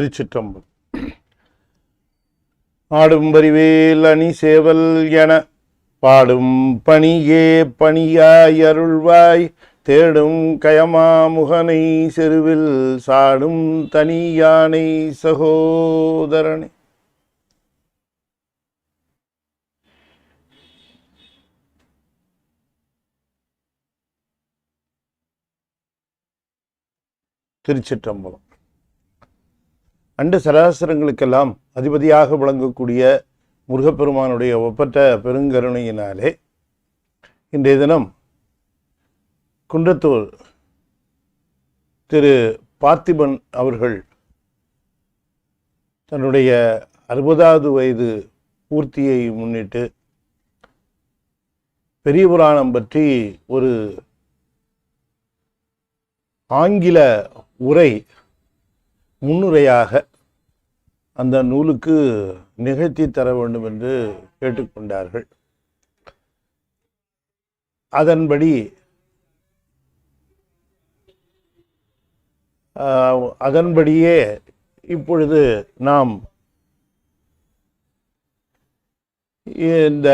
திருச்சிற்றம்பலம். ஆடும் வரிவேல் அணி சேவல் என பாடும் பணியே பணியாய் அருள்வாய் தேடும் கயமா முகனை செருவில் சாடும் தனி யானை சகோதரனே. திருச்சிற்றம்பலம். அண்ட சராசரங்களுக்கெல்லாம் அதிபதியாக விளங்கக்கூடிய முருகப்பெருமானுடைய ஒப்பற்ற பெருங்கருணையினாலே இன்றைய தினம் குன்றத்தூர் திரு பார்த்திபன் அவர்கள் தன்னுடைய 60வது வயது பூர்த்தியை முன்னிட்டு பெரிய புராணம் பற்றி ஒரு ஆங்கில உரை முன்னுரையாக அந்த நூலுக்கு நிகழ்த்தி தர வேண்டும் என்று கேட்டுக்கொண்டார்கள். அதன்படியே இப்பொழுது நாம் இந்த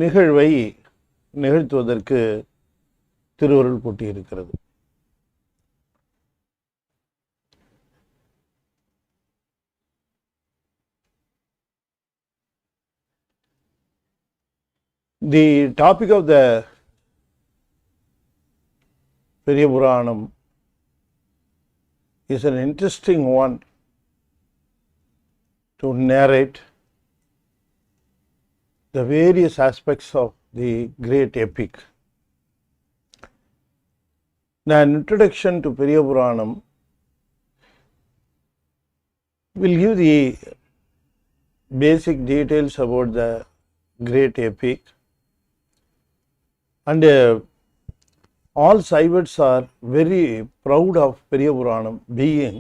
நிகழ்வை நிகழ்த்துவதற்கு திருவருள் கூட்டியிருக்கிறது. The topic of the Periyapuranam is an interesting one to narrate the various aspects of the great epic. An introduction to Periyapuranam will give the basic details about the great epic. And all Saivates are very proud of Periyapuranam, being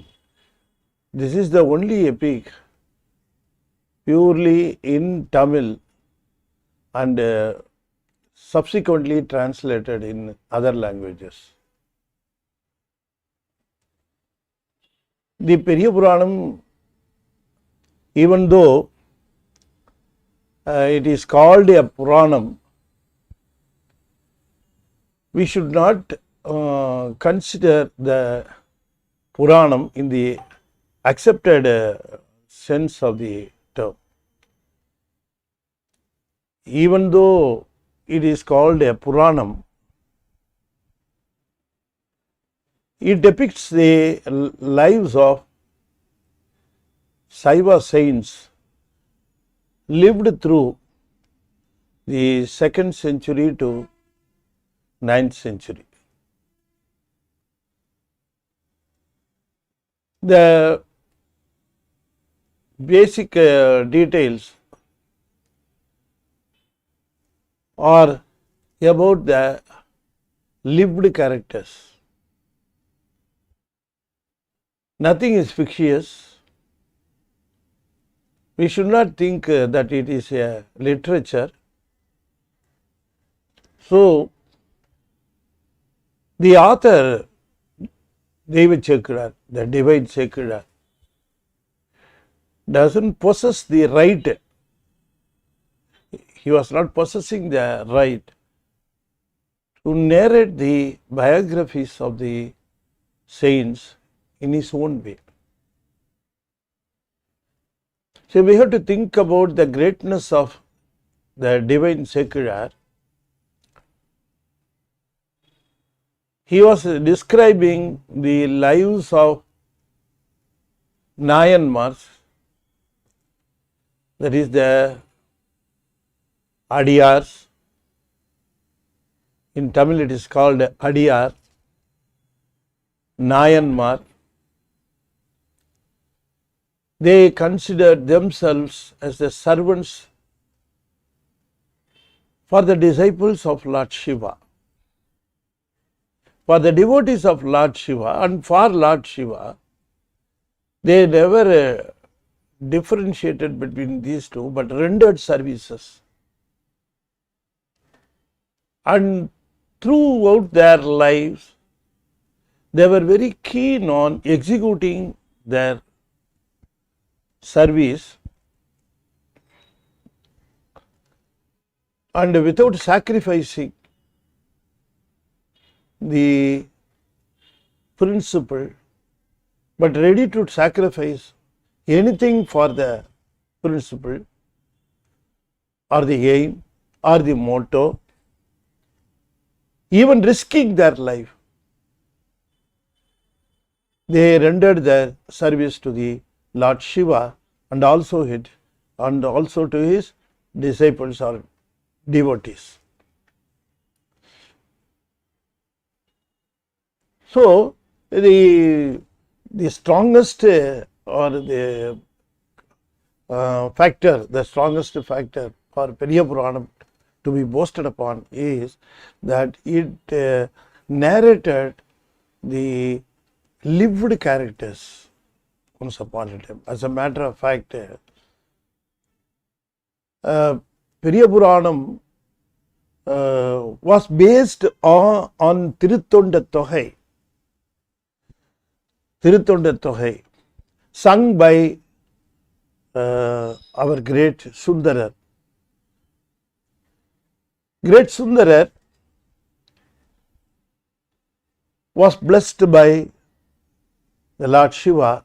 this is the only epic purely in Tamil and subsequently translated in other languages. The Periyapuranam, even though it is called a Puranam, we should not consider the Puranam in the accepted sense of the term. Even though it is called a Puranam, it depicts the lives of Saiva saints lived through the 2nd century to 9th century. The basic details are about the lived characters. Nothing is fictitious. We should not think that it is a literature. So, the author, the divine Chekudar, doesn't possess the right. He was not possessing the right to narrate the biographies of the saints in his own way. So, we have to think about the greatness of the divine Chekudar. He was describing the lives of Nayanmars, that is the Adiyars. In Tamil it is called Adiyar, Nayanmar. They considered themselves as the servants for the disciples of Lord Shiva. For the devotees of Lord Shiva and for Lord Shiva, they never differentiated between these two, but rendered services. And throughout their lives, they were very keen on executing their service and without sacrificing the principle, but ready to sacrifice anything for the principle or the aim or the motto, even risking their life, they rendered their service to the Lord Shiva and also to his disciples or devotees. So the strongest or the factor, the strongest factor for Periyapuranam to be boasted upon is that it narrated the lived characters once upon a time. As a matter of fact, Periyapuranam was based on Tiruttonda Togai, sung by our great Sundarar. Great Sundarar was blessed by the Lord Shiva,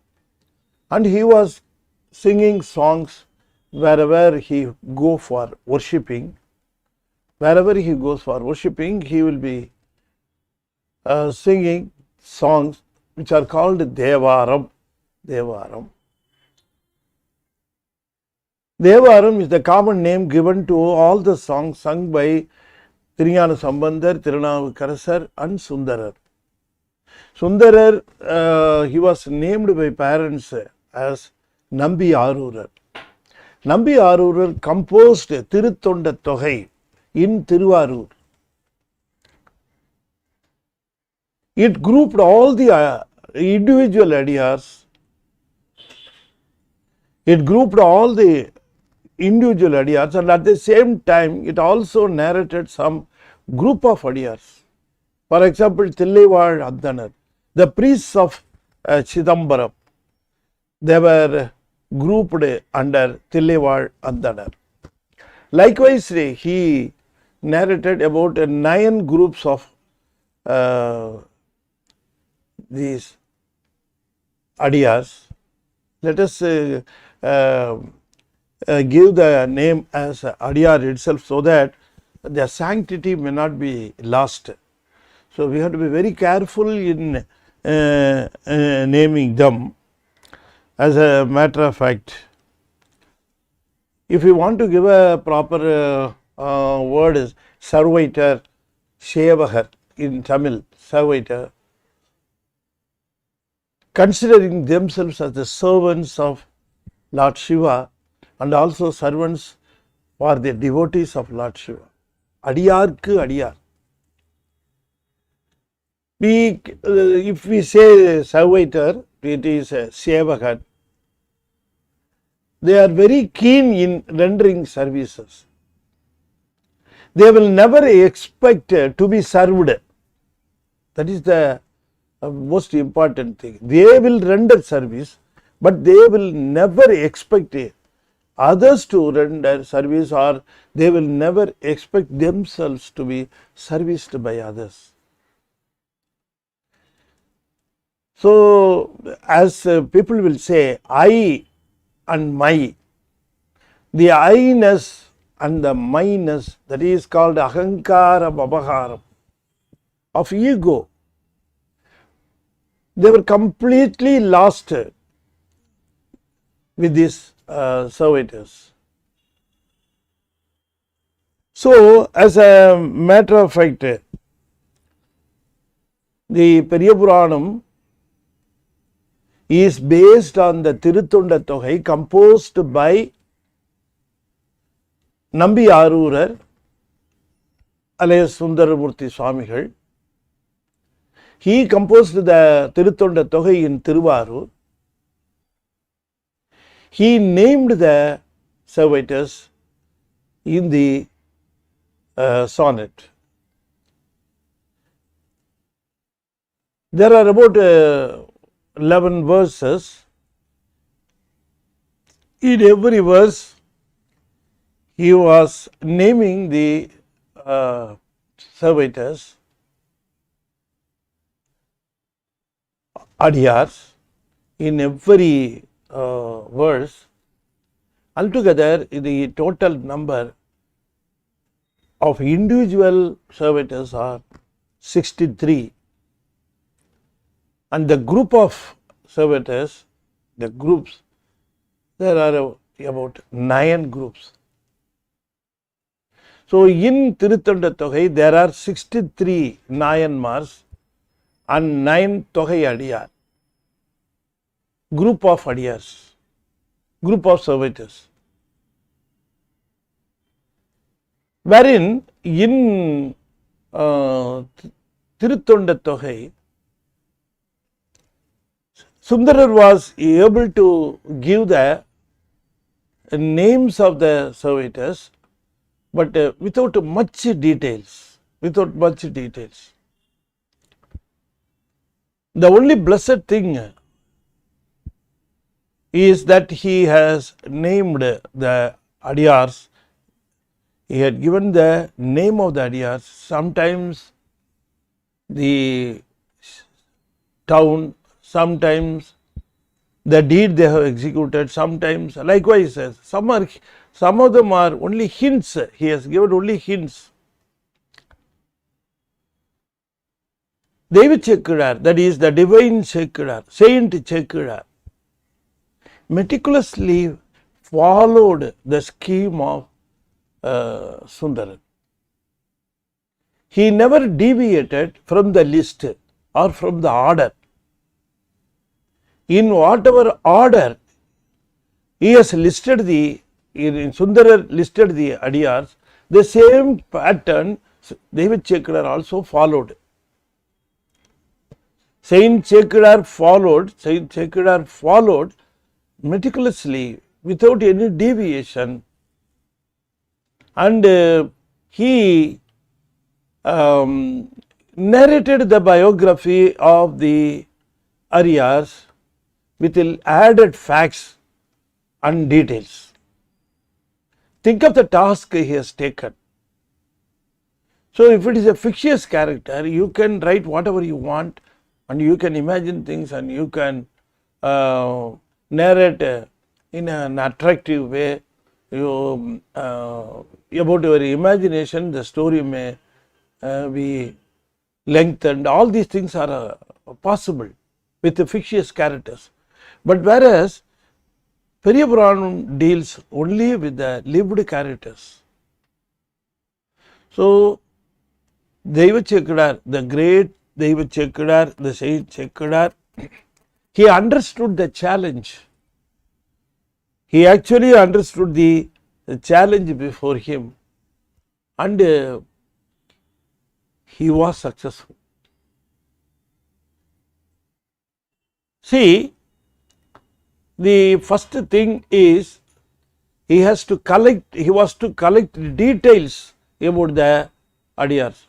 and he was singing songs wherever he go for worshipping. Wherever he goes for worshipping, he will be singing songs which are called Devaram. Devaram is the common name given to all the songs sung by Thirugnana Sambandar, Thirunavukarasar and Sundarar. Sundarar, he was named by parents as Nambi Arurar. Nambi Arurar composed Tiruttonda Togai in Tiruvarur. It grouped all the individual adiyars. It grouped all the individual adiyars, and at the same time it also narrated some group of adiyars. For example, Thillaival Addanar, the priests of Chidambaram, they were grouped under Thillaival Addanar. Likewise, he narrated about 9 groups of these adiyars. Let us give the name as adiyar itself so that their sanctity may not be lost. So we have to be very careful in naming them. As a matter of fact, if you want to give a proper word is Sarvaiter, Sevakar in Tamil, Sarvaiter, considering themselves as the servants of Lord Shiva and also servants for the devotees of Lord Shiva. Adiyarku adiyar. If we say Sarvaiter, it is Sevakar. They are very keen in rendering services. They will never expect to be served. That is the most important thing. They will render service, but they will never expect others to render service, or they will never expect themselves to be serviced by others. So, as people will say, I and my, the I-ness and the my-ness, that is called ahankara babharam, of ego, they were completely lost with these servitors. So, as a matter of fact, the Periyapuranam is based on the Tiruttonda Togai composed by Nambi Arurar alias Sundaramurti Swamigal. He composed the Tiruttonda Togai in Tiruvarur. He named the servitors in the sonnet. There are about 11 verses. In every verse, he was naming the servitors, adiyars, in every verse. Altogether, the total number of individual servitors are 63, and the group of servitors, the groups, there are about 9 groups. So, in Tiruttonda Togai, there are 63 Nayanmars and 9 Togai Adiyar, group of Adiyars, group of servitors. Wherein in Tiruttonda Togai, Sundarar was able to give the names of the servitors, but without much details. The only blessed thing is that he has named the Adiyars. He had given the name of the Adiyars, sometimes the town, sometimes the deed they have executed, sometimes likewise some of them are only hints. He has given only hints. David Chekudar, that is the divine Chekudar, Saint Chekudar, meticulously followed the scheme of Sundaran. He never deviated from the list or from the order. In whatever order he has listed in Sundarar listed the Adiyars, the same pattern David Chekudar also followed. Saint Chekudar followed meticulously without any deviation, and he narrated the biography of the Adiyars with added facts and details. Think of the task he has taken. So, if it is a fictitious character, you can write whatever you want, and you can imagine things, and you can narrate in an attractive way. You about your imagination, the story may be lengthened. All these things are possible with the fictitious characters. But whereas Periyapuranam deals only with the lived characters. So, Deva Chekudar, the great Deva Chekudar, the Saint Chekudar, he understood the challenge. He actually understood the challenge before him, and he was successful. See, the first thing is he was to collect details about the Adiyars.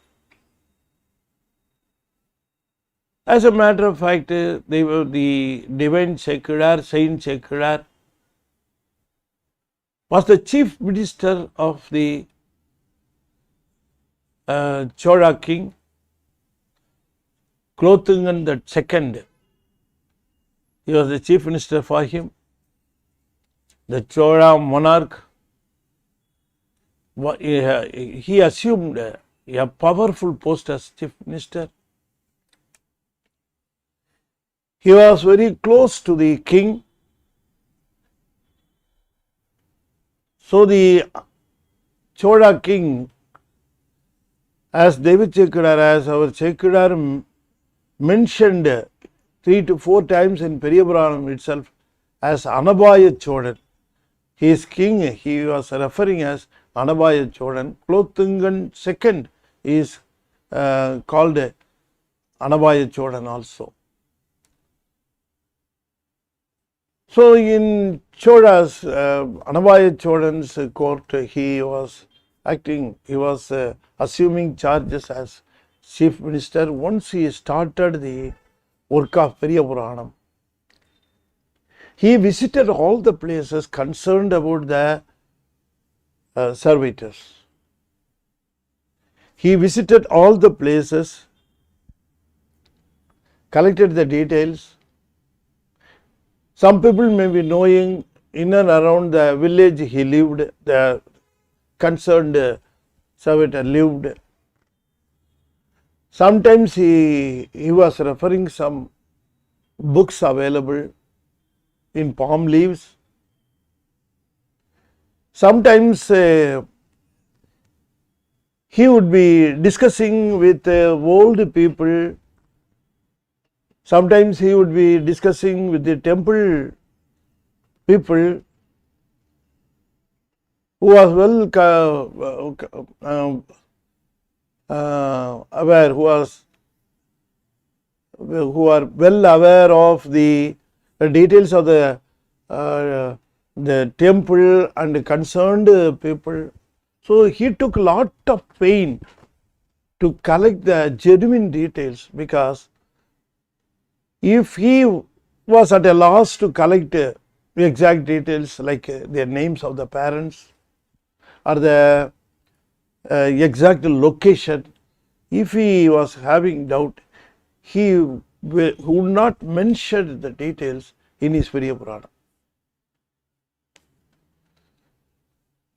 As a matter of fact, they were the divine Chekudar, Saint Chekudar, was the chief minister of the Chola king, Klothungan II. He was the chief minister for him. The Chola monarch, he assumed a powerful post as chief minister. He was very close to the king. So, the Chola king, as David Chekudar, as our Chekudar mentioned 3 to 4 times in Periyapuranam itself as Anabaya Chodan. He is king, he was referring as Anabaya Chodan. Klothungan II is called Anabaya Chodan also. So, in Choda's, Anabaya Chodan's court, he was assuming charges as chief minister. Once he started the work of Periyapuranam, he visited all the places concerned about the servitors. He visited all the places, collected the details. Some people may be knowing in and around the village he lived, the concerned servitor lived. Sometimes he was referring some books available in palm leaves. Sometimes he would be discussing with old people. Sometimes he would be discussing with the temple people who was well aware, who are well aware of the details of the temple and concerned people. So he took a lot of pain to collect the genuine details, because if he was at a loss to collect exact details like the names of the parents or the exact location, if he was having doubt, he would not mention the details in his Periyapuranam.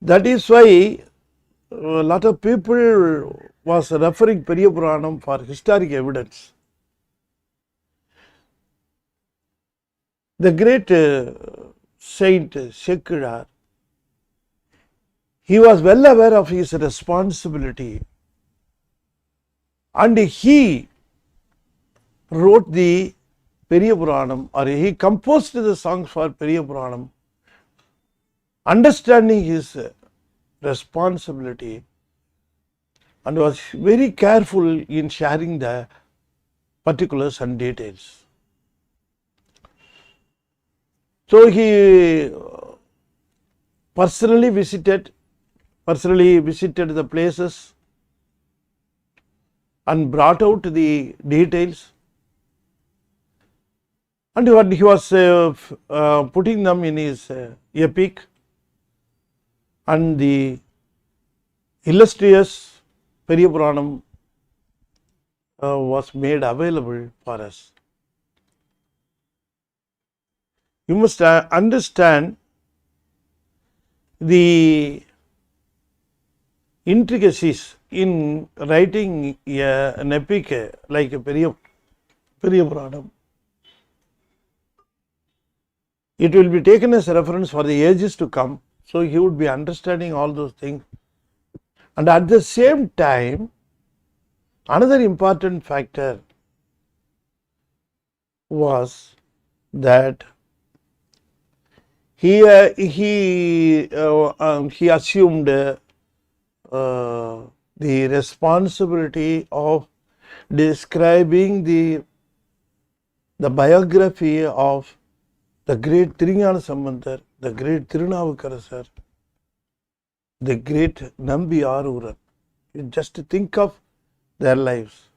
That is why a lot of people was referring Periyapuranam for historic evidence. The great saint Sekular, he was well aware of his responsibility, and he wrote the Periyapuranam, or he composed the songs for Periyapuranam, understanding his responsibility, and was very careful in sharing the particulars and details. So he personally visited the places and brought out the details, and he was putting them in his epic, and the illustrious Periyapuranam was made available for us. You must understand the intricacies in writing an epic like Periyapuranam. It will be taken as a reference for the ages to come, so he would be understanding all those things. And at the same time, another important factor was that he assumed the responsibility of describing the biography of the great Thirugnana Sambandar, the great Thirunavukarasar, the great Nambi Arurar. You just think of their lives.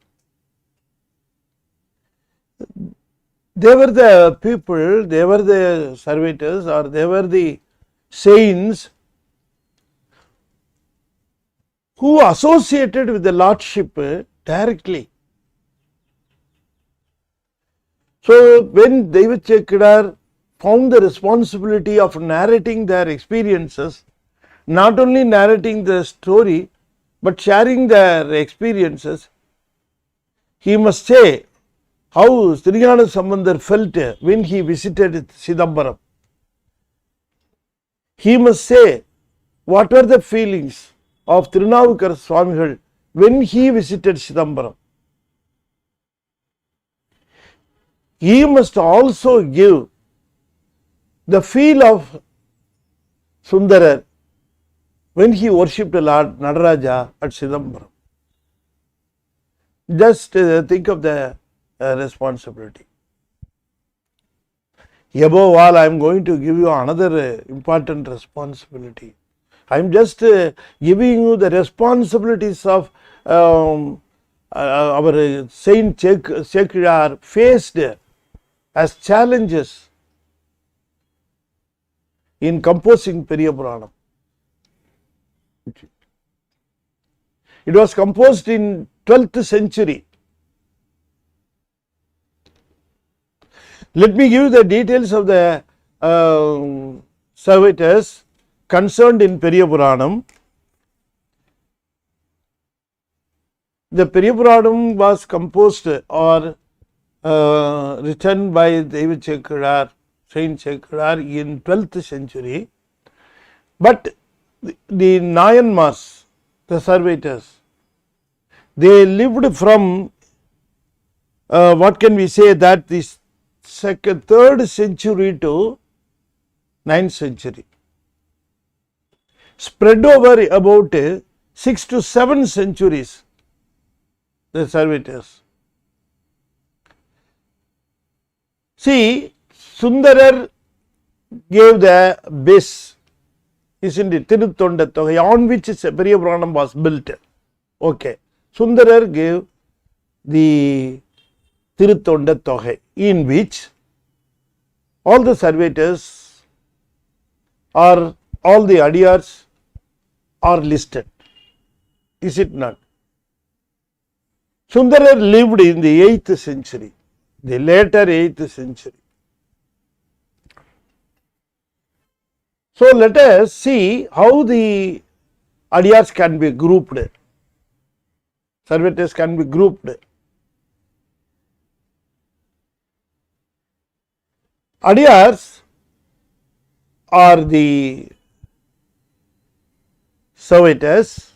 They were the people, they were the servitors, or they were the saints who associated with the Lordship directly. So when David Chekadar found the responsibility of narrating their experiences, not only narrating the story but sharing their experiences, he must say how Thirugnana Sambandar felt when he visited Chidambaram. He must say what were the feelings of Tirunavukar Swamigal when he visited Chidambaram. He must also give the feel of Sundarar when he worshipped Lord Nadaraja at Chidambaram. Just think of the responsibility. Above all, I am going to give you another important responsibility. I am just giving you the responsibilities of our Saint Sekular faced as challenges in composing Periyapuranam. It was composed in 12th century. Let me give the details of the servitors concerned in Periyapuranam. The Periyapuranam was composed or written by David Chekadar, Saint Chekadar in 12th century. But the Nayanmars, the servitors, they lived from what can we say that this 3rd century to 9th century, spread over about 6 to 7 centuries, the servitors. See, Sundarar gave the base, isn't it? Tiruttondathogai, on which Periyapuranam was built. Okay. Sundarar gave the Tiruttondathogai, in which all the servitors or all the adiyars are listed. Is it not? Sundarar lived in the 8th century, the later 8th century. So let us see how the adiyars can be grouped, servitors can be grouped. Adiyars are the servitors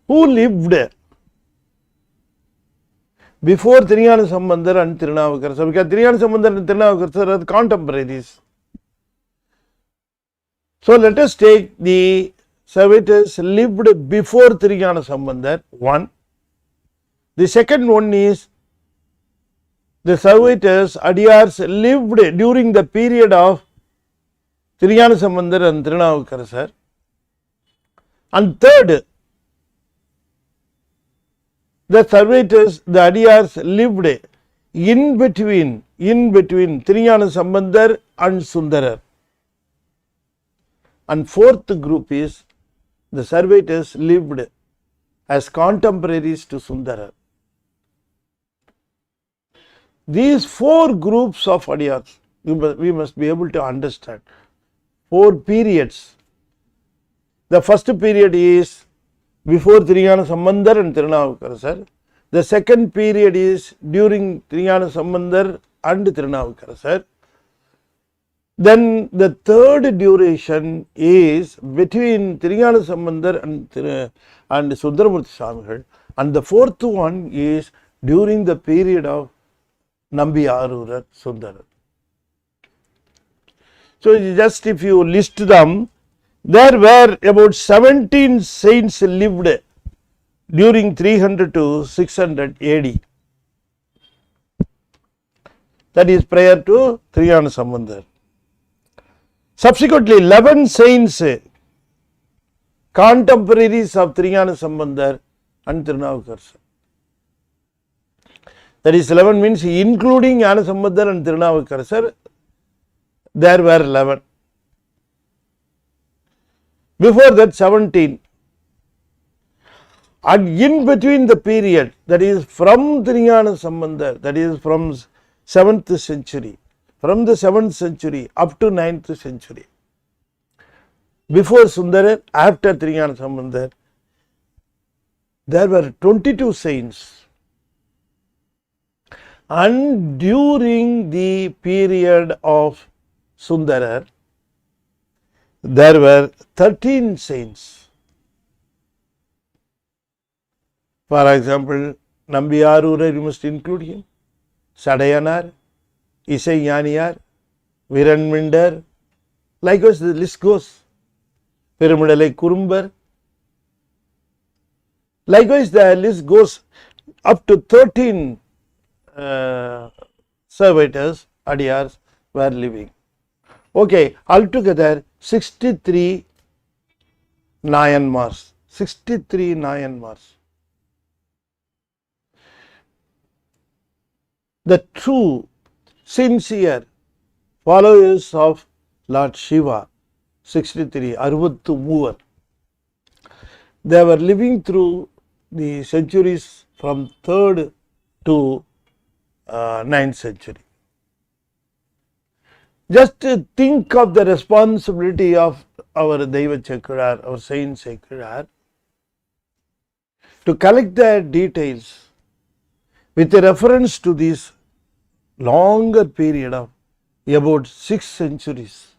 who lived before Tiriyana Sambandar and Tirunavukarasar, because Tiriyana Sambandar and Tirunavukarasar are contemporaries. So let us take the servitors lived before Tiriyana Sambandar, one. The second one is the servitors, adiyars lived during the period of Tiriyana Sambandar and Tirunavukarasar. And third, the servitors, the adiyars lived in between Tiriyana Sambandar and Sundarar. And fourth group is the servitors lived as contemporaries to Sundarar. These 4 groups of adiyars, we must be able to understand. 4 periods. The first period is before Tiriyana Sambandar and Tirunavukarasar. The second period is during Tiriyana Sambandar and Tirunavukarasar. Then the third duration is between Tiriyana Sambandar and Sundaramurthy Swamigal, and the fourth one is during the period of Nambi Arurar Sundarar. So just if you list them, there were about 17 saints lived during 300 to 600 AD. That is prior to Tiriyana Sambandar. Subsequently, 11 saints, contemporaries of Tiriyana Sambandar and Tirunavukarasar. That is 11 means including Yana Sambandar and Tirunavukarasar, there were 11. Before that 17. And in between the period, that is from Tiriyana Sambandar, that is from 7th century, from the 7th century up to 9th century, before Sundarar, after Tiriyana Sambandar, there were 22 saints. And during the period of Sundarar, there were 13 saints. For example, Nambi Arurar, you must include him, Sadayanar, Isai Yaniyar, Viranmindar, likewise the list goes. Perumadalai Kurumbar. Likewise the list goes up to 13 servitors, adiyars were living. Okay, altogether 63 Nayanmars. 63 Nayanmars. The true, sincere followers of Lord Shiva, 63, Arvattu Mover. They were living through the centuries from 3rd to 9th century. Just think of the responsibility of our Daiva Chakrar, our saint Chakrar, to collect the details with a reference to this longer period of about 6 centuries.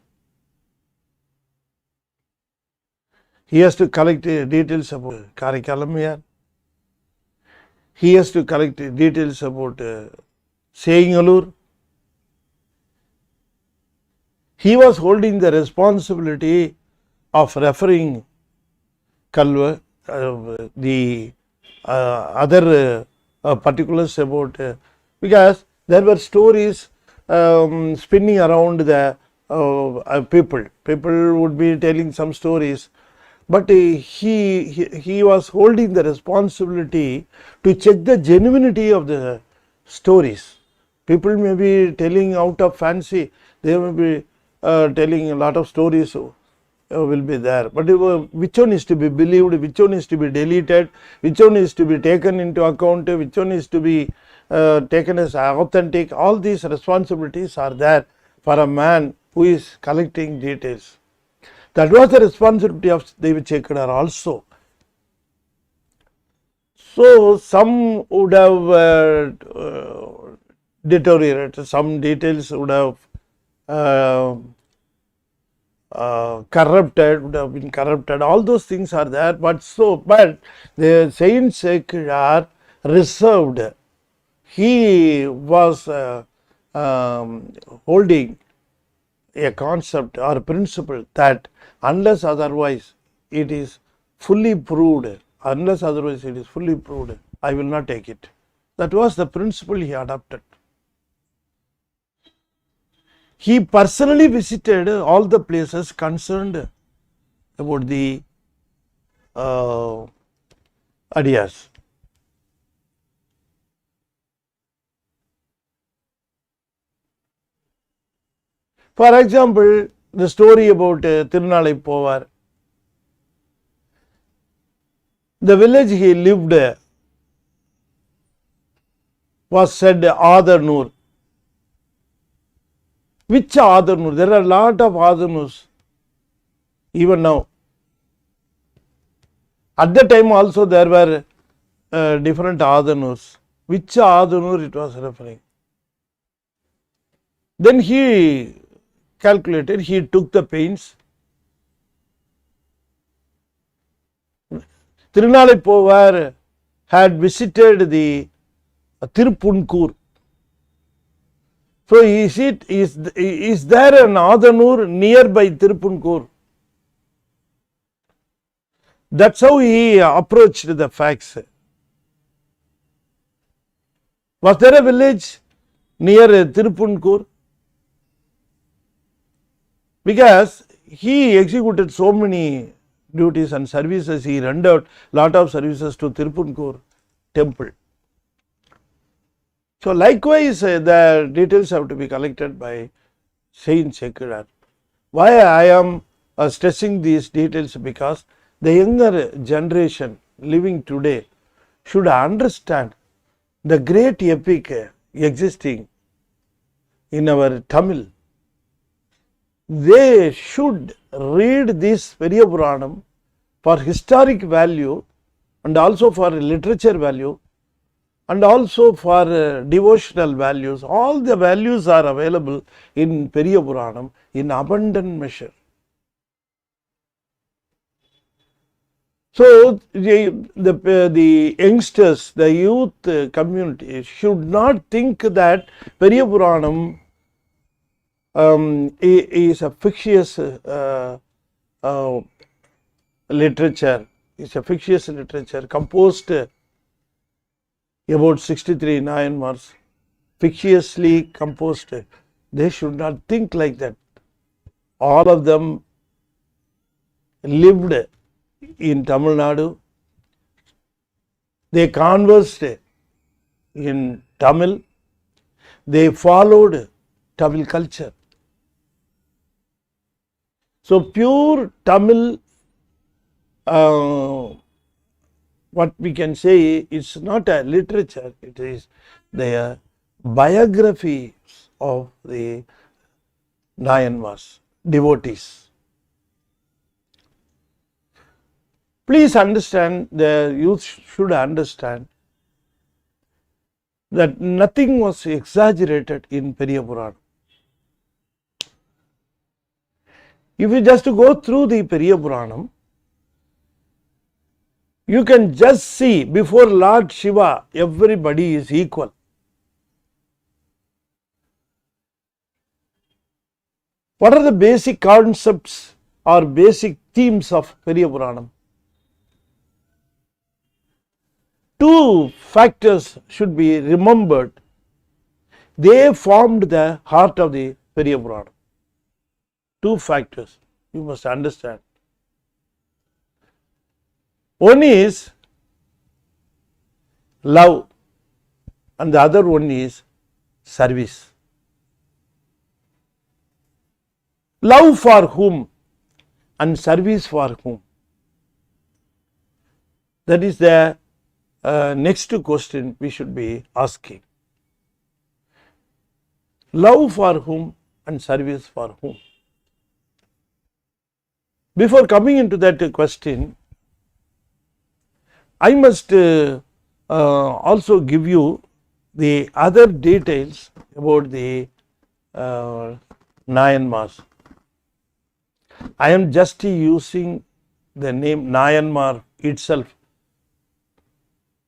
He has to collect details about Karikalamiyar. He has to collect details about Seyingalur. He was holding the responsibility of referring Kalva, the other particulars about, because there were stories spinning around the people. People would be telling some stories, but he was holding the responsibility to check the genuinity of the stories. People may be telling out of fancy, they may be telling a lot of stories will be there, but which one is to be believed, which one is to be deleted, which one is to be taken into account, which one is to be taken as authentic, all these responsibilities are there for a man who is collecting details. That was the responsibility of Daiva Chekadar also. So some would have deteriorated, some details would have corrupted, would have been corrupted, all those things are there, but the saints are reserved. He was holding a concept or principle that unless otherwise it is fully proved, I will not take it. That was the principle he adopted. He personally visited all the places concerned about the Adiyas. For example, the story about Tirunalai Povar. The village he lived was said Adarnur. Which Adarnur? There are a lot of Adarnurs even now. At the time also there were different Adarnurs. Which Adarnur it was referring? Then he calculated, he took the pains. Tirunalai Povar had visited the Tirupunkur. So is there an Adanur nearby Tirupunkur? That's how he approached the facts. Was there a village near Tirupunkur? Because he executed so many duties and services, he rendered lot of services to Tirupunkur temple. So likewise, the details have to be collected by Saint Chekadar. Why I am stressing these details? Because the younger generation living today should understand the great epic existing in our Tamil. They should read this Periyapuranam for historic value and also for literature value and also for devotional values. All the values are available in Periyapuranam in abundant measure. So the youngsters, the youth community should not think that Periyapuranam is a fictitious literature. It's a fictitious literature composed about 63 Nayanmars, fictitiously composed. They should not think like that. All of them lived in Tamil Nadu. They conversed in Tamil. They followed Tamil culture. So pure Tamil, what we can say, it's not a literature, it is the biographies of the Nayanmars, devotees. Please understand, the youth should understand that nothing was exaggerated in Periyapuranam. If you just go through the Periyapuranam, you can just see before Lord Shiva, everybody is equal. What are the basic concepts or basic themes of Periyapuranam? Two factors should be remembered. They formed the heart of the Periyapuranam. Two factors you must understand. One is love and the other one is service. Love for whom and service for whom? That is the next question we should be asking. Love for whom and service for whom? Before coming into that question, I must also give you the other details about the Nayanmars. I am just using the name Nayanmar itself.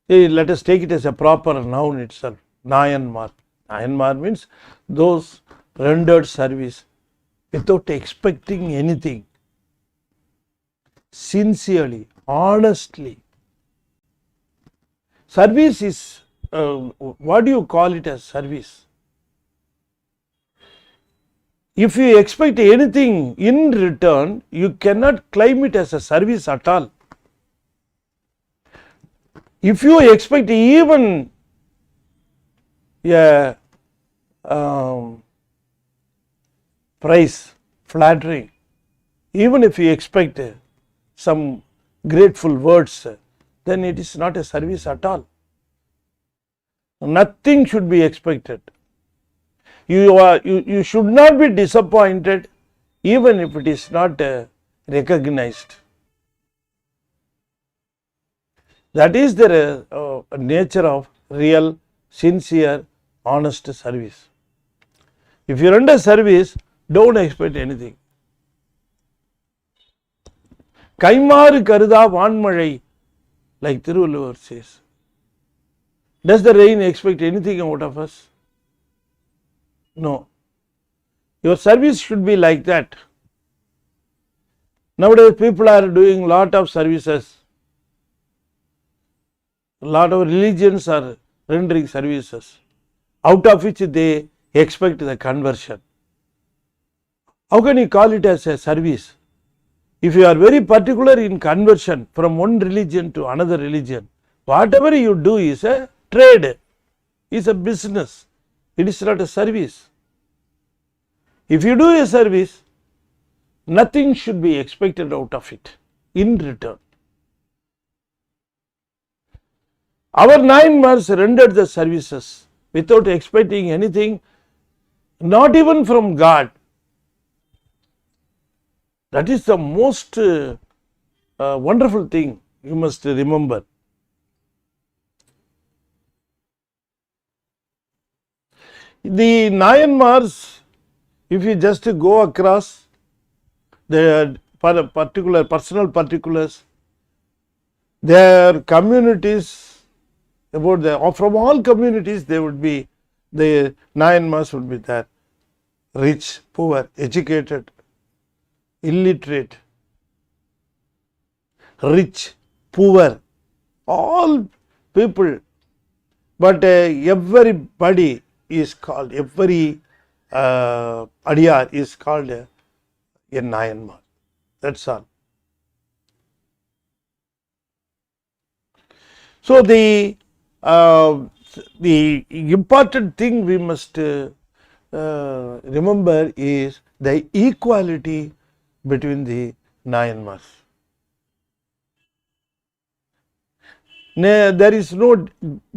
Let us take it as a proper noun itself, Nayanmar. Nayanmar means those rendered service without expecting anything, sincerely, honestly. Service is, what do you call it as service? If you expect anything in return, you cannot claim it as a service at all. If you expect even a price, flattery, even if you expect some grateful words, then it is not a service at all. Nothing should be expected. You should not be disappointed even if it is not recognized. That is the nature of real, sincere, honest service. If you render service, don't expect anything. Kaimaru karuda vaanmazhai, like Thiruvalluvar says. Does the rain expect anything out of us? No. Your service should be like that. Nowadays people are doing lot of services. Lot of religions are rendering services, out of which they expect the conversion. How can you call it as a service? If you are very particular in conversion from one religion to another religion, whatever you do is a trade, is a business. It is not a service. If you do a service, nothing should be expected out of it in return. Our Nayanmars rendered the services without expecting anything, not even from God. That is the most wonderful thing you must remember. The Nayanmars, if you just go across the particular personal particulars, their communities, about the, from all communities they would be, the Nayanmars would be there. Rich, poor, educated, illiterate, rich, poor, all people, but everybody is called, every Adiyar is called a Nayanmar. That's all. So the important thing we must remember is the equality between the Nayanmars. There is no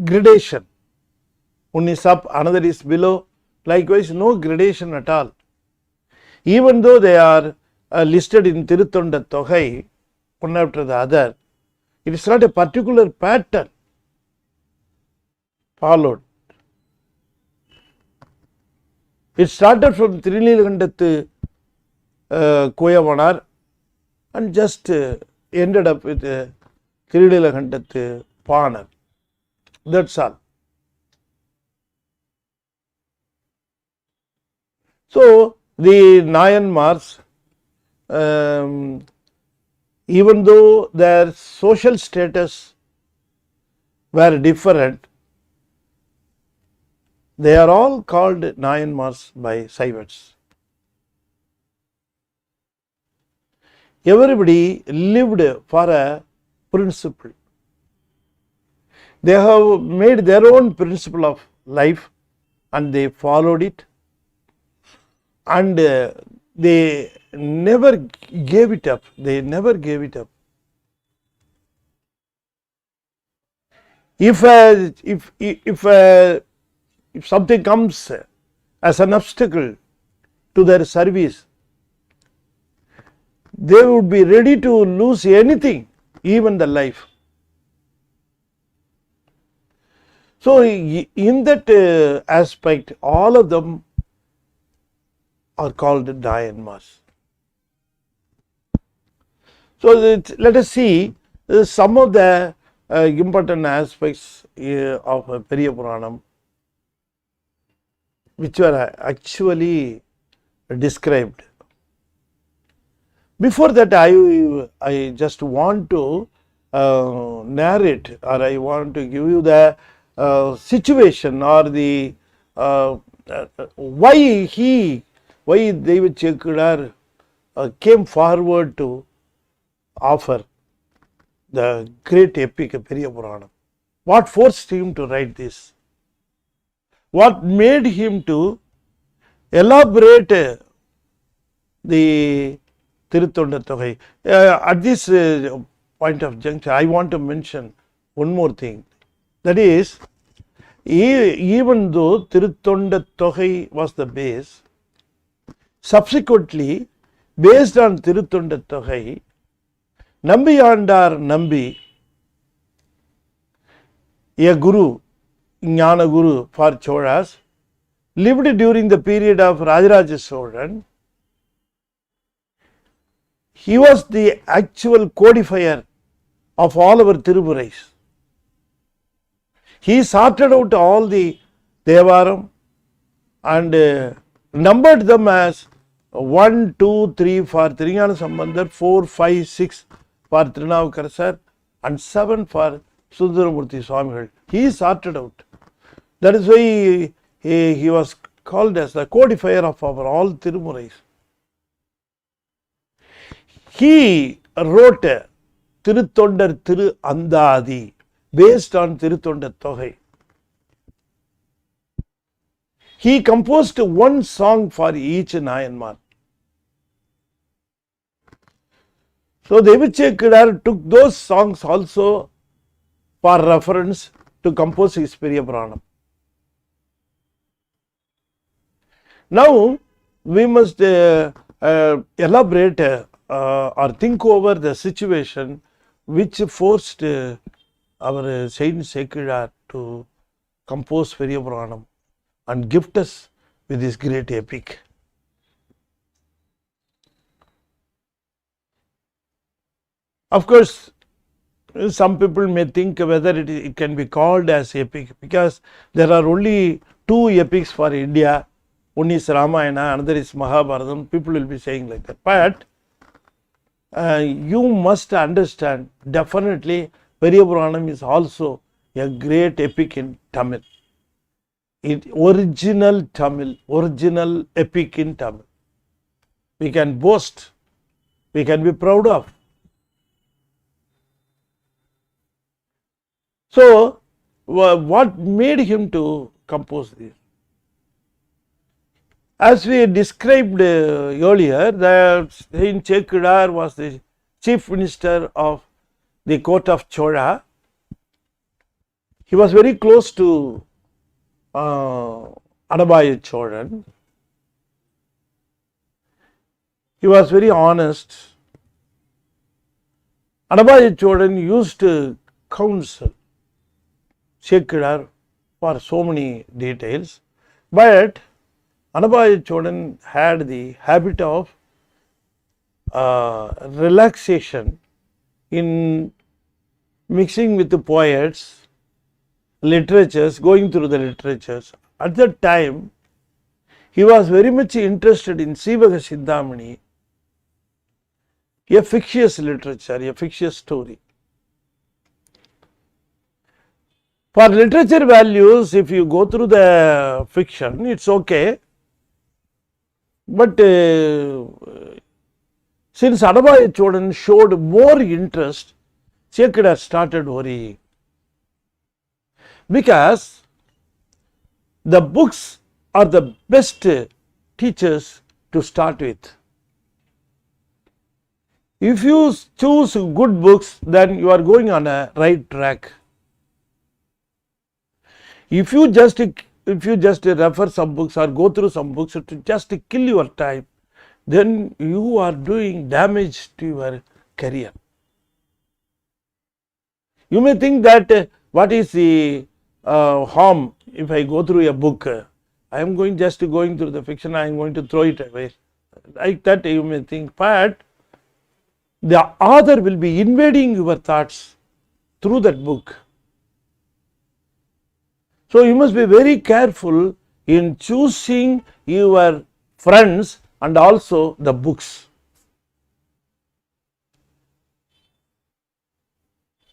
gradation. One is up, another is below. Likewise, no gradation at all. Even though they are listed in Tiruttonda Togai, one after the other, it is not a particular pattern followed. It started from Trinilkandathu Koyavanar and just ended up with Trinilkandathu Panar. That's all. So, the Nayanmars, even though their social status were different, they are all called Nayanmars by Saivites. Everybody lived for a principle. They have made their own principle of life and they followed it, and they never gave it up. They never gave it up. If something comes as an obstacle to their service, they would be ready to lose anything, even the life. So, in that aspect, all of them are called Nayanmars. So, let us see some of the important aspects of Periyapuranam which were actually described. Before that, I just want to narrate, or I want to give you the situation or the why David Chekudar came forward to offer the great epic Periyapuranam. What forced him to write this? What made him to elaborate the Tiruttonda Togai? At this point of juncture, I want to mention one more thing. That is, even though Tiruttonda Togai was the base, subsequently, based on Tiruttonda Togai, Nambiyandar Nambi, a guru, Jnana Guru for Cholas, lived during the period of Rajaraja Cholan. He was the actual codifier of all our Tirupurais. He sorted out all the Devaram and numbered them as 1, 2, 3 for Tirunjana Sambandar, 4, 5, 6 for Tirunavukarasar and 7 for Sundaramurti Swamigal. He sorted out. That is why he was called as the codifier of our all Tirumurais. He wrote Tiruttondar Thiru Andadi based on Tiruttonda Togai. He composed one song for each Nayanmar. So, David Chekudar took those songs also for reference to compose his Periyapuranam. Now, we must elaborate or think over the situation which forced our Saint Chekudar to compose Periyapuranam and gift us with this great epic. Of course, some people may think whether it can be called as epic, because there are only two epics for India. One is Ramayana, another is Mahabharatam. People will be saying like that. But you must understand, definitely Periyapuranam is also a great epic in Tamil. Original Tamil, original epic in Tamil. We can boast, we can be proud of. So, what made him to compose this? As we described earlier, that Saint Chekudar was the chief minister of the court of Chola. He was very close to Adabai Cholan. He was very honest. Adabai Cholan used to counsel Chekudar for so many details, but Adabai Cholan had the habit of relaxation in mixing with the poets, literatures, going through the literatures. At that time, he was very much interested in Sivaga Siddhamani, a fictitious literature, a fictitious story. For literature values, if you go through the fiction, it's okay. But since Adabai Cholan showed more interest, Chekudar started worrying. Because the books are the best teachers to start with. If you choose good books, then you are going on a right track. If you just refer some books or go through some books to just kill your time, then you are doing damage to your career. You may think that what is the harm if I go through a book? I am going through the fiction, I am going to throw it away. Like that you may think, but the author will be invading your thoughts through that book. So you must be very careful in choosing your friends and also the books.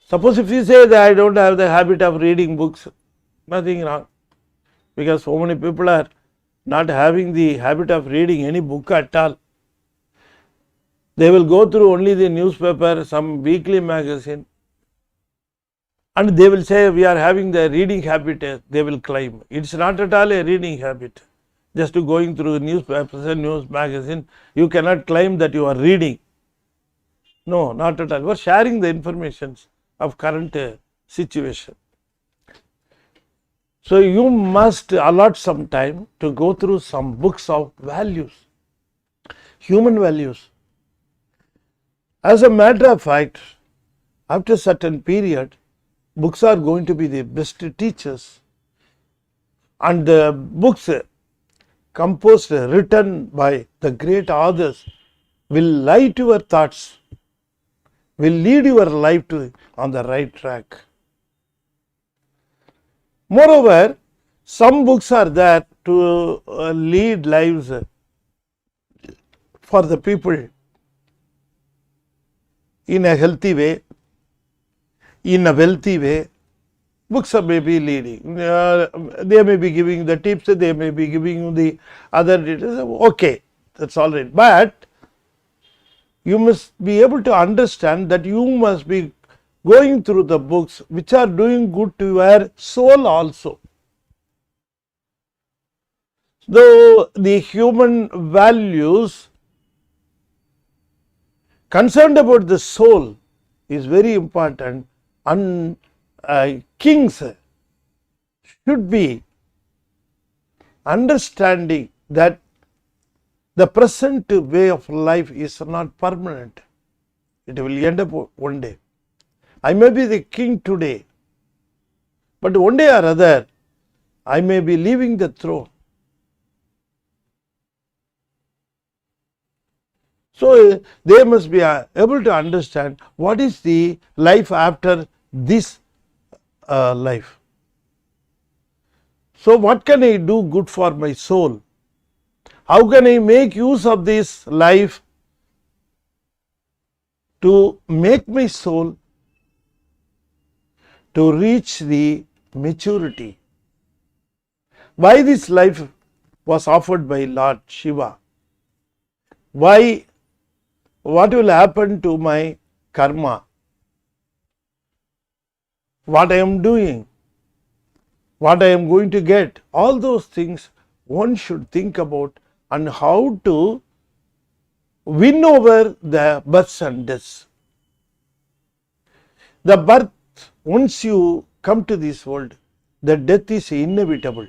Suppose if you say that I don't have the habit of reading books, nothing wrong, because so many people are not having the habit of reading any book at all. They will go through only the newspaper, some weekly magazine, and they will say we are having the reading habit, they will claim. It's not at all a reading habit. Just to going through newspapers and news magazine, you cannot claim that you are reading. No, not at all. You are sharing the information of current situation. So you must allot some time to go through some books of values, human values. As a matter of fact, after a certain period, books are going to be the best teachers, and the books composed, written by the great authors will light your thoughts, will lead your life on the right track. Moreover, some books are there to lead lives for the people in a healthy way, in a wealthy way. Books may be leading, they may be giving the tips, they may be giving you the other details, okay, that's all right. But you must be able to understand that you must be going through the books which are doing good to your soul also. Though the human values concerned about the soul is very important, and kings should be understanding that the present way of life is not permanent. It will end up one day. I may be the king today, but one day or other I may be leaving the throne. So they must be able to understand what is the life after this life. So what can I do good for my soul? How can I make use of this life to make my soul to reach the maturity? Why this life was offered by Lord Shiva? Why? What will happen to my karma? What I am doing? What I am going to get? All those things one should think about and how to win over the births and deaths. The birth, once you come to this world, the death is inevitable.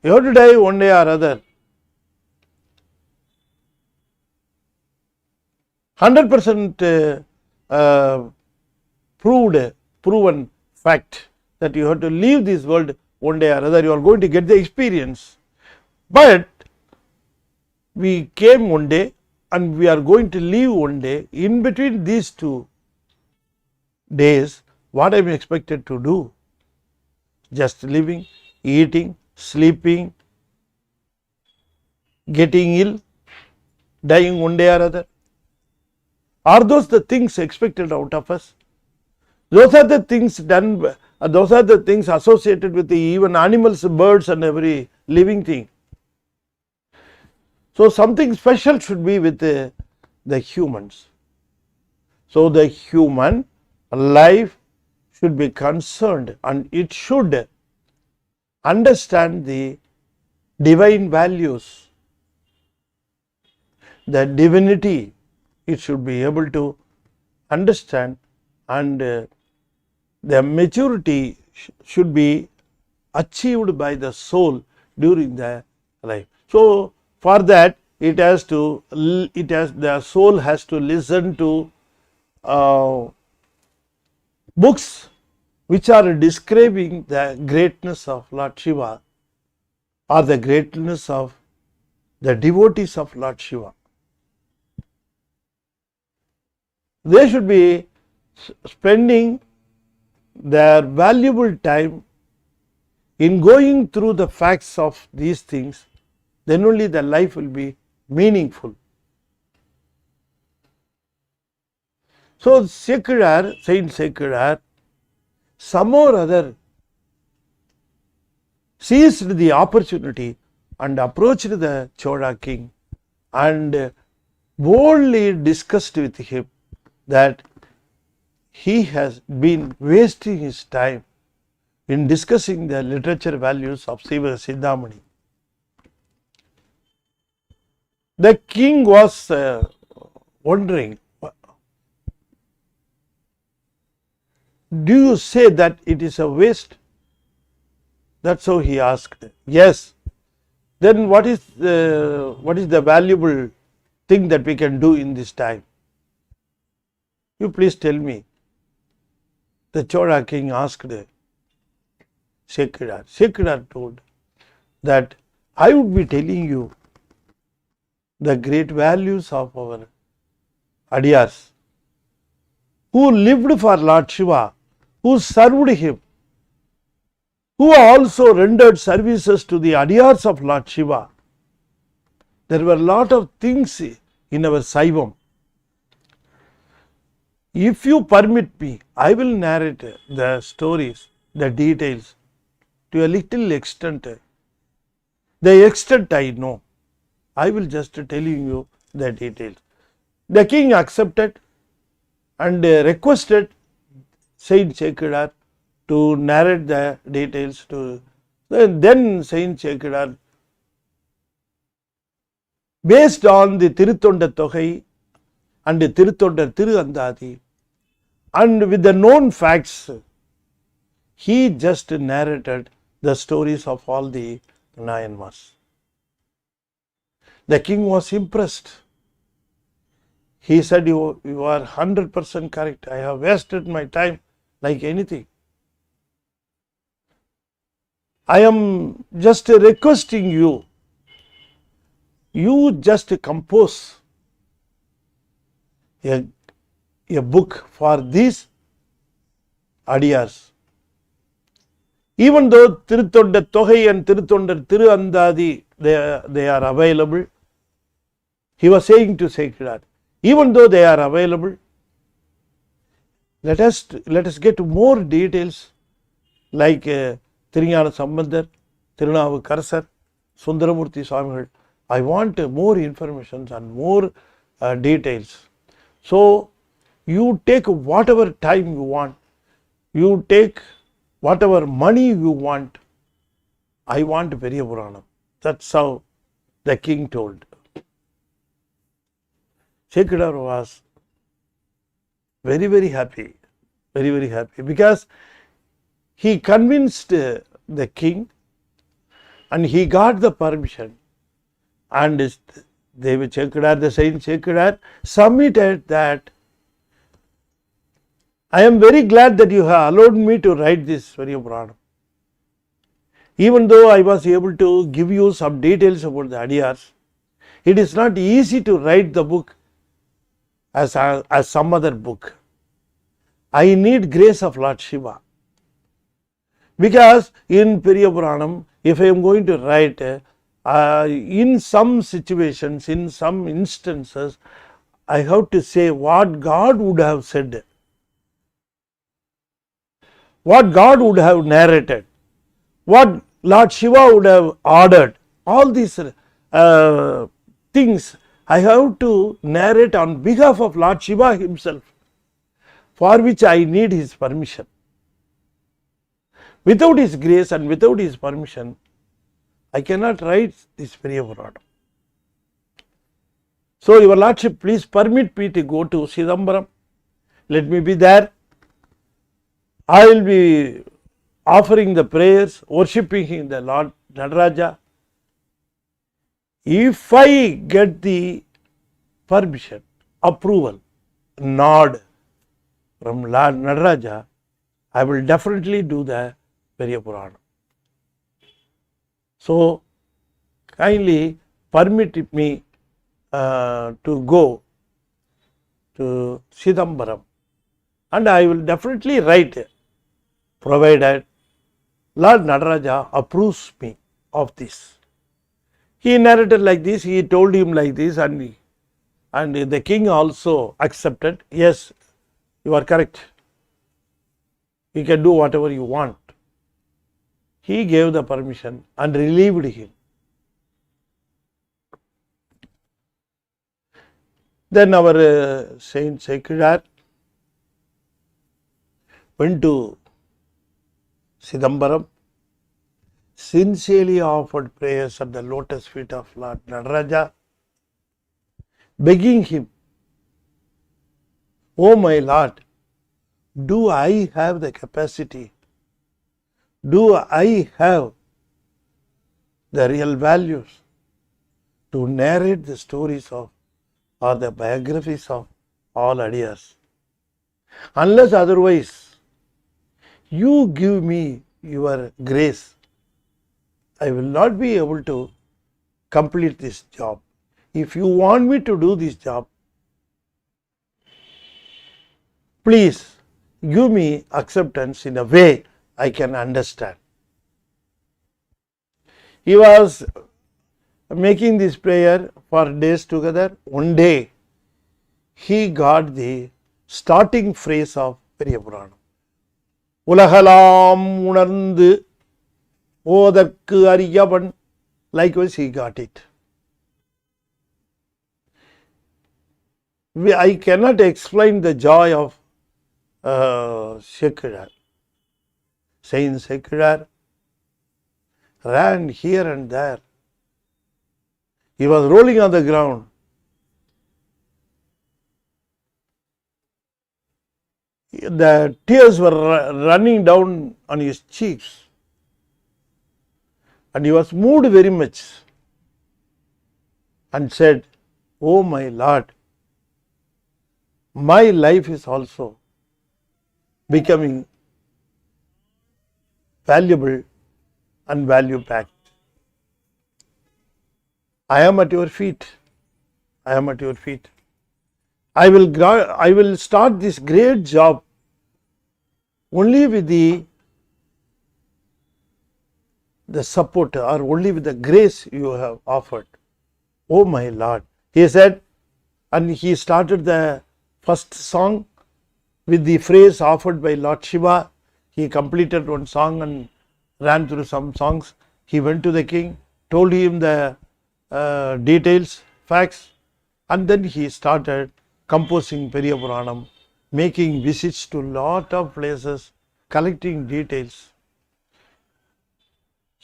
You have to die one day or other. 100% proven fact that you have to leave this world one day or other. You are going to get the experience. But we came one day and we are going to leave one day. In between these 2 days, what I am expected to do? Just living, eating, sleeping, getting ill, dying one day or other. Are those the things expected out of us? Those are the things done, those are the things associated with the even animals, birds and every living thing. So something special should be with the humans. So the human life should be concerned and it should understand the divine values, the divinity. It should be able to understand, and the maturity should be achieved by the soul during the life. So for that the soul has to listen to books which are describing the greatness of Lord Shiva or the greatness of the devotees of Lord Shiva. They should be spending their valuable time in going through the facts of these things. Then only the life will be meaningful. So Saint Secular, some or other seized the opportunity and approached the Chola king and boldly discussed with him that he has been wasting his time in discussing the literature values of Siva Siddhamani. The king was wondering, do you say that it is a waste? That's how he asked. Yes. Then what is the valuable thing that we can do in this time? You please tell me. The Chola king asked Secular. Secular told that I would be telling you the great values of our Adiyars who lived for Lord Shiva, who served him, who also rendered services to the Adiyars of Lord Shiva. There were a lot of things in our Saivam. If you permit me, I will narrate the stories, the details to a little extent. The extent I know, I will just telling you the details. The king accepted and requested Saint Secular to narrate the details to. Then Saint Secular, based on the Tiruttonda Togai and the Tiruttonda Tirandadi and with the known facts, he just narrated the stories of all the Nayanmas. The king was impressed. He said, you are 100% correct. I have wasted my time like anything. I am just requesting you, you just compose a book for these Adiyars. Even though Tiruttonda Togai and Tiruttonda Tirandadi, they are available, he was saying to Secular, even though they are available, let us get more details like Thirungnana Sambandar, Tirunavukarasar, Sundaramurti Swamigal. I want more information and more details. So you take whatever time you want, you take whatever money you want. I want Periyapuranam. That's how the king told. Sekidar was very, very happy, because he convinced the king and he got the permission, and David Sekidar, the saint Sekidar, submitted that I am very glad that you have allowed me to write this Periyapuranam. Even though I was able to give you some details about the Adiyars, it is not easy to write the book as some other book. I need grace of Lord Shiva. Because in Periyapuranam, if I am going to write, in some situations, in some instances, I have to say what God would have said, what God would have narrated, what Lord Shiva would have ordered. All these things I have to narrate on behalf of Lord Shiva himself, for which I need his permission. Without his grace and without his permission, I cannot write this Periyapuranam. So, your Lordship, please permit me to go to Chidambaram. Let me be there. I will be offering the prayers, worshipping the Lord Nadaraja. If I get the permission, approval, nod from Lord Nadaraja, I will definitely do the Periyapuranam. So, kindly permit me to go to Chidambaram, and I will definitely write, provided Lord Nadaraja approves me of this. He narrated like this, he told him like this, and the king also accepted. Yes, you are correct. You can do whatever you want. He gave the permission and relieved him. Then our Saint Sekidar went to Chidambaram, sincerely offered prayers at the lotus feet of Lord Nadaraja, begging him, "Oh my Lord, do I have the capacity? Do I have the real values to narrate the stories of or the biographies of all Adiyars? Unless otherwise, you give me your grace, I will not be able to complete this job. If you want me to do this job, please give me acceptance in a way I can understand." He was making this prayer for days together. One day, he got the starting phrase of Periyapuranam. Ulagalam unarndu ஓதற்கு அறியவன். Likewise, he got it. I cannot explain the joy of Sekidar. Saint Sekidar ran here and there. He was rolling on the ground. The tears were running down on his cheeks. And he was moved very much and said, "Oh my Lord, my life is also becoming valuable and value packed. I am at your feet. I am at your feet. I will start this great job only with the support or only with the grace you have offered. Oh my Lord," he said, and he started the first song with the phrase offered by Lord Shiva. He completed one song and ran through some songs. He went to the king, told him the details, facts, and then he started composing Periyapuranam, making visits to lot of places, collecting details.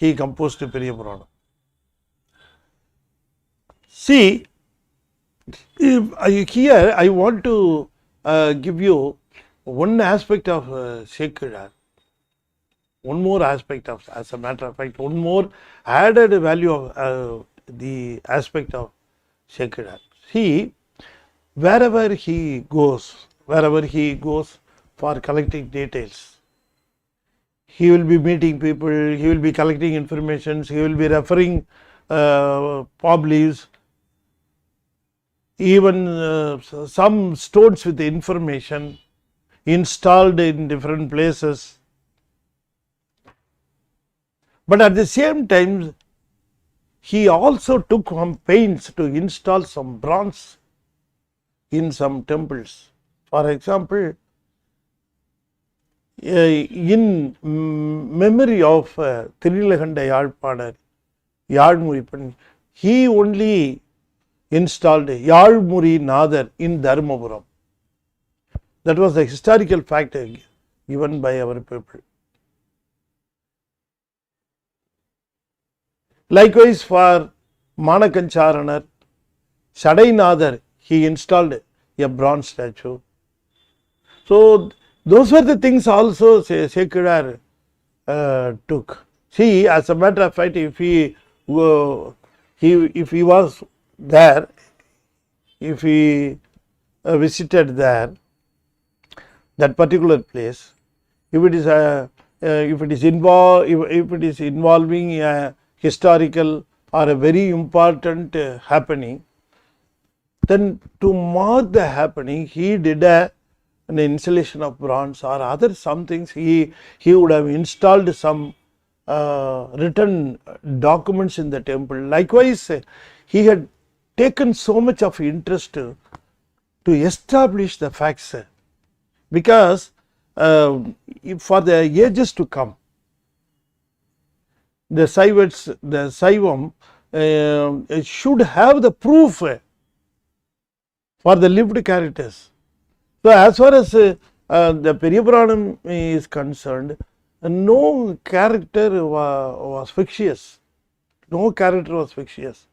He composed Periyapuranam. See, here I want to give you one aspect of Shekidar, one more aspect of, as a matter of fact, one more added value of the aspect of Shekidar. See, wherever he goes for collecting details, he will be meeting people, he will be collecting information, he will be referring palm leaves, even some stones with the information installed in different places. But at the same time, he also took some pains to install some bronze in some temples. For example, in memory of Thirilaganda Yalpanar, Yalmuripan, he only installed Yalmuri Nadar in Dharmapuram. That was the historical fact given by our people. Likewise, for Manakancharana, Shadainadar, he installed a bronze statue. So, those were the things also Shekidar took. See, as a matter of fact, if he was there, if he visited there, that particular place, if it is involving a historical or a very important happening, then to mark the happening, he did an installation of bronze or other some things. He would have installed some written documents in the temple. Likewise, he had taken so much of interest to establish the facts, because for the ages to come, the Saivam should have the proof for the lived characters. So, as far as the Periyapuranam is concerned, no character was fictitious. No character was fictitious.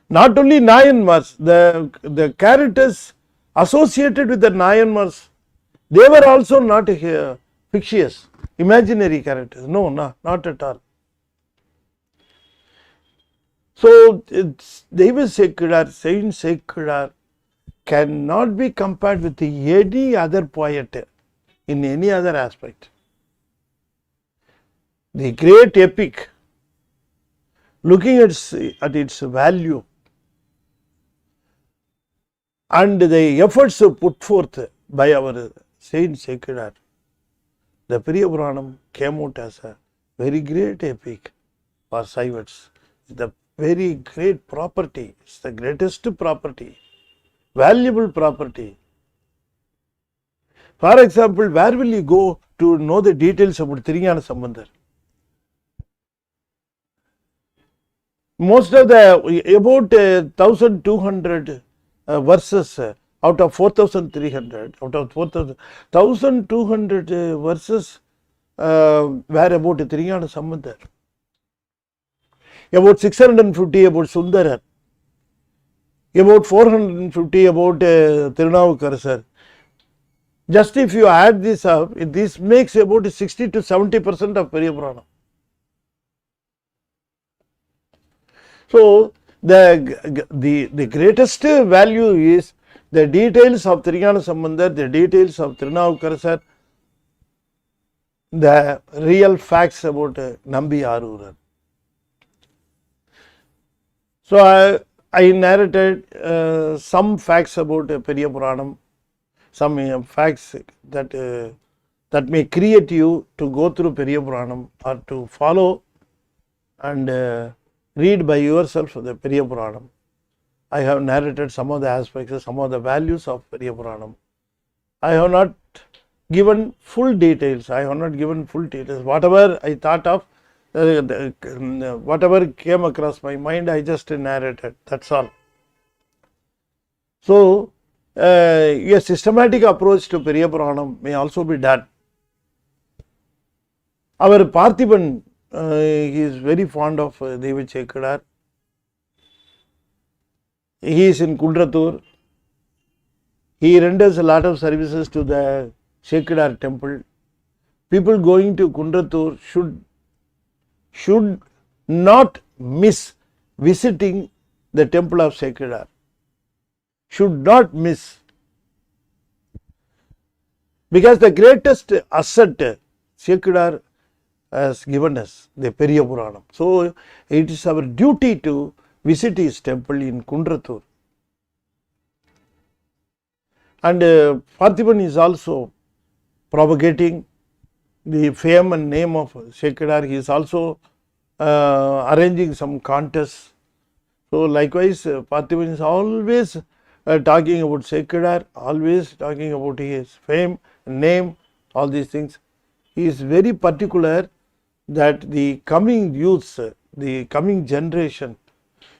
Not only Nayanmars, the characters associated with the Nayanmars, they were also not fictitious, imaginary characters. No, not at all. So, Deva Shekidar, Saint Shekidar cannot be compared with any other poet in any other aspect. The great epic, looking at its value and the efforts put forth by our Saint Shekidar, the Periyapuranam came out as a very great epic for Saivats. The very great property, it's the greatest property, valuable property. For example, where will you go to know the details about Tiriyana Sambandar? Most of the about 1200 verses out of 4300, out of 1200 verses were about Tiriyana Sambandar. About 650 about Sundarar, about 450 about Tirunavukarasar. Just if you add this up, this makes about 60 to 70% of Periyapuranam. So, the greatest value is the details of Tiriyana Sambandar, the details of Tirunavukarasar, the real facts about Nambi Arurar. So, I narrated some facts about Periyapuranam, some facts that may create you to go through Periyapuranam or to follow and read by yourself the Periyapuranam. I have narrated some of the aspects, some of the values of Periyapuranam. I have not given full details. Whatever I thought of, whatever came across my mind, I just narrated. That's all. So, a systematic approach to Periyapuranam may also be done. Our Parthiban, he is very fond of Deva Shekidar. He is in Kundratur. He renders a lot of services to the Shekadar temple. People going to Kundratur should not miss visiting the temple of Shekadar. Should not miss. Because the greatest asset Shekadar has given us, the Periyapuranam. So it is our duty to visit his temple in Kundratur. And Parthiban is also propagating the fame and name of Shekadar. He is also arranging some contests. So likewise, Parthiban is always talking about Shekadar, always talking about his fame, name, all these things. He is very particular that the coming youths, the coming generation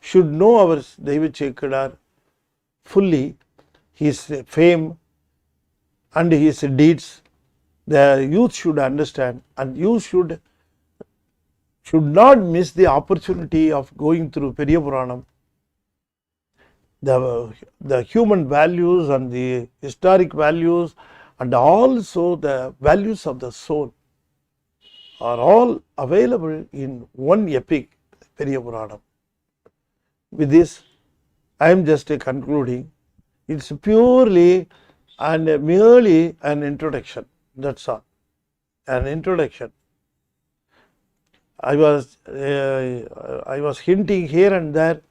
should know our David Shekadar fully, his fame and his deeds. The youth should understand, and you should not miss the opportunity of going through Periyapuranam. The human values and the historic values and also the values of the soul are all available in one epic, Periyapuranam. With this, I am just concluding. It's purely and merely an introduction. That's all. An introduction. I was hinting here and there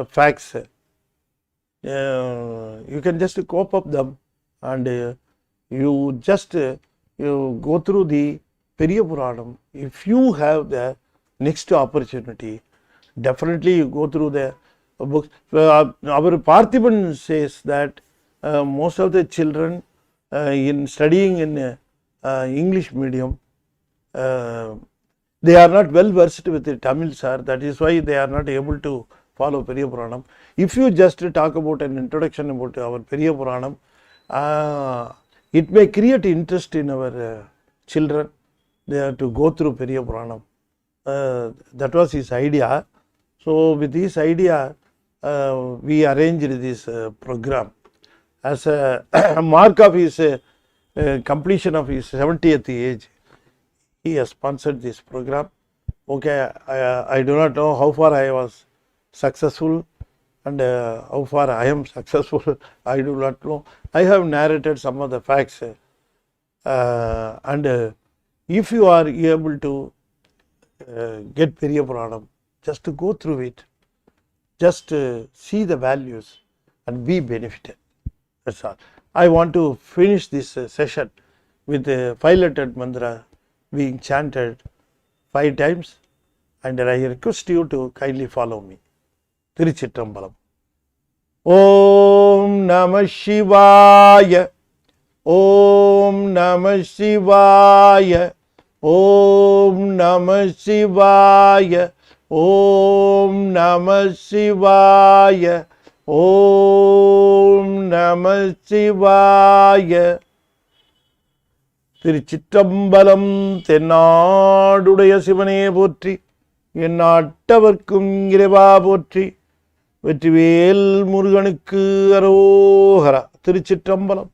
facts. You can just cope up them, and you just you go through the Periyapuranam. If you have the next opportunity, definitely you go through the books. Our Parthiban says that most of the children in studying in English medium, they are not well versed with the Tamil, sir. That is why they are not able to follow Periyapuranam. If you just talk about an introduction about our Periyapuranam, it may create interest in our children. They have to go through Periyapuranam. That was his idea. So with this idea, we arranged this program as a mark of his completion of his 70th age. He has sponsored this program. Okay, I do not know how far I was successful and how far I am successful. I do not know. I have narrated some of the facts, and if you are able to get Periyapuranam, just to go through it, just see the values and be benefited. That's all. I want to finish this session with a 5-lettered mantra being chanted 5 times, and I request you to kindly follow me. Tiruchitrambalam. Om Namah Shivaya. Om Namah Shivaya. Om Namah Shivaya. Om Namah Shivaya. Om Namah Shivaya. திருச்சிற்றம்பலம். தென்னாடுடைய சிவனே போற்றி, எந்நாட்டவர்க்கும் இறைவா போற்றி, வெற்றிவேல் முருகனுக்கு அரோகரா. திருச்சிற்றம்பலம்.